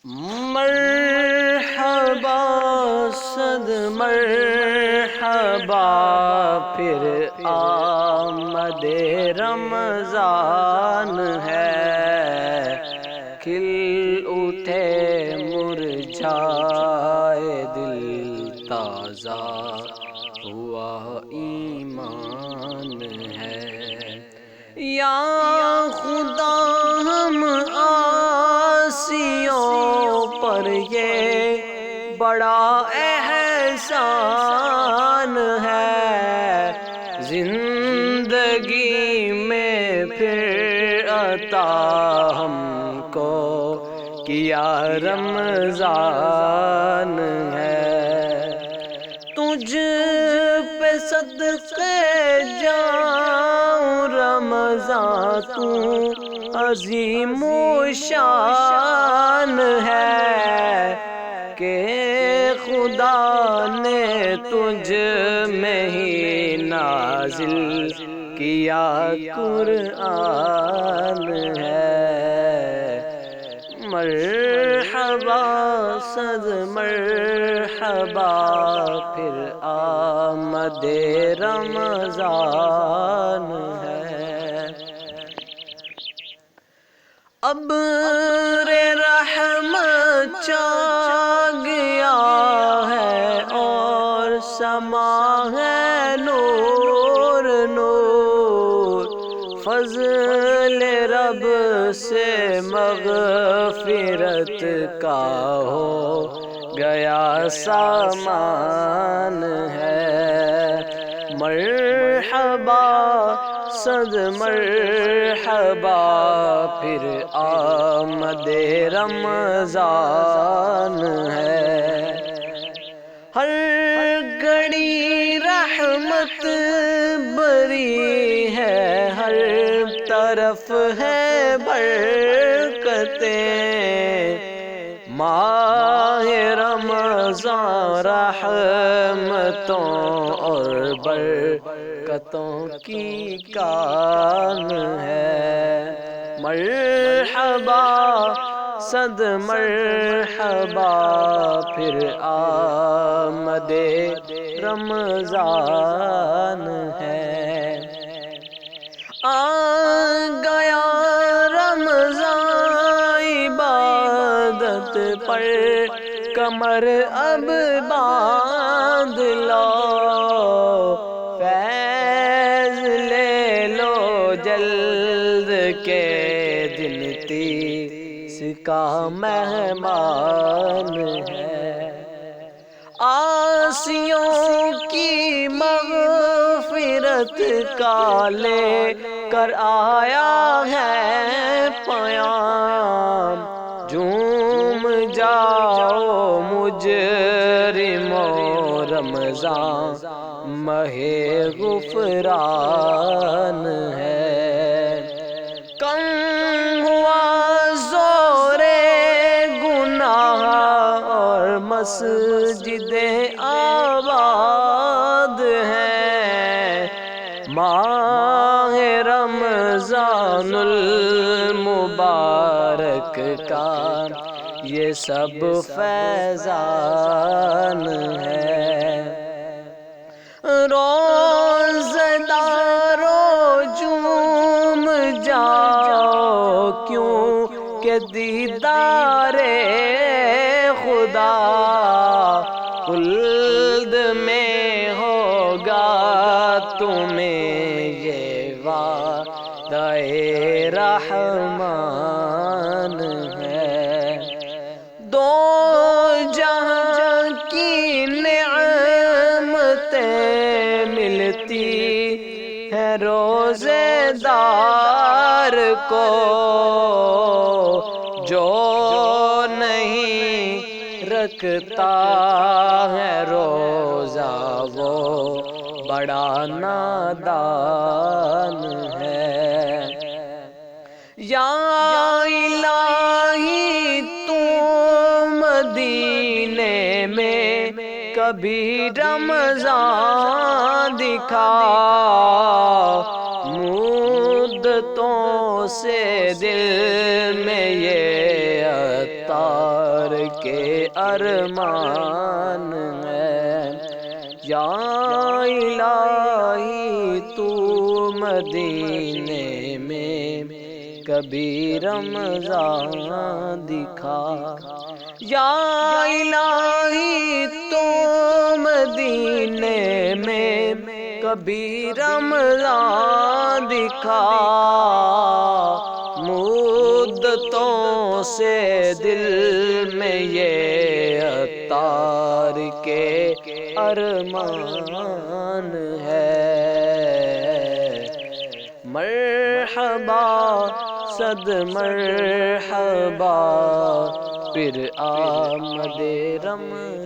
مرحبا صد مرحبا پھر آمد رمضان ہے، کھل اٹھے مرجھائے دل، تازہ ہوا ایمان ہے۔ یا خدا ہم عاصیوں پر یہ بڑا احسان ہے، زندگی میں پھر عطا ہم کو کیا رمضان ہے۔ تجھ پہ صدقے جاؤں رمضان، تو عظیم و شان ہے کہ خدا نے تجھ میں ہی نازل کیا قرآن ہے۔ مرحبا صد مرحبا پھر آمد رمضان ہے۔ ابر رحمت چھا گیا ہے اور سما ہے نور نور، فضل رب سے مغفرت کا ہو گیا سامان ہے۔ مرحبا صد مرحبا پھر آمد رمضان ہے۔ ہر گھڑی رحمت بری ہے، ہر طرف ہے برکتیں، ماہ رمضان رحمتوں اور برکتوں کی کان ہے۔ مرحبا صد مرحبا پھر آمد رمضان ہے۔ آ گیا رمضان عبادت پر کمر اب باندھ لو، فیض لے لو جلد کے دن تیس کا مہمان ہے۔ عاصیوں کی مغفرت کا لے کر آیا ہے پیام، جھوم جاؤ مجرموں رمضان ماہ غفران ہے۔ کم ہوا زور گناہ اور مسجدیں آباد ہیں، ماہ رمضان المبارک کا یہ سب فیضان ہے۔ روزہ دارو جھوم جاؤ کیوں کہ دیدار خدا خلد میں ہوگا تمہیں یہ وعدہ رحمان ہے۔ دو جہاں کی نعمتیں ملتی ہیں روزے دار کو، جو نہیں رکھتا ہے روزہ وہ بڑا نادان ہے۔ یا الہی تو مدینے میں کبھی رمضان دکھا، مدتوں سے دل میں یہ عطا کے ارمان ہے، یا الہی تو مدینے میں کبھی رمضان دکھا، یا الہی تو مدینے میں کبھی رمضان دکھا، مدتوں سے دل میں یہ عطار کے ارمان ہے۔ مرحبا صد مرحبا پھر آمد رمضان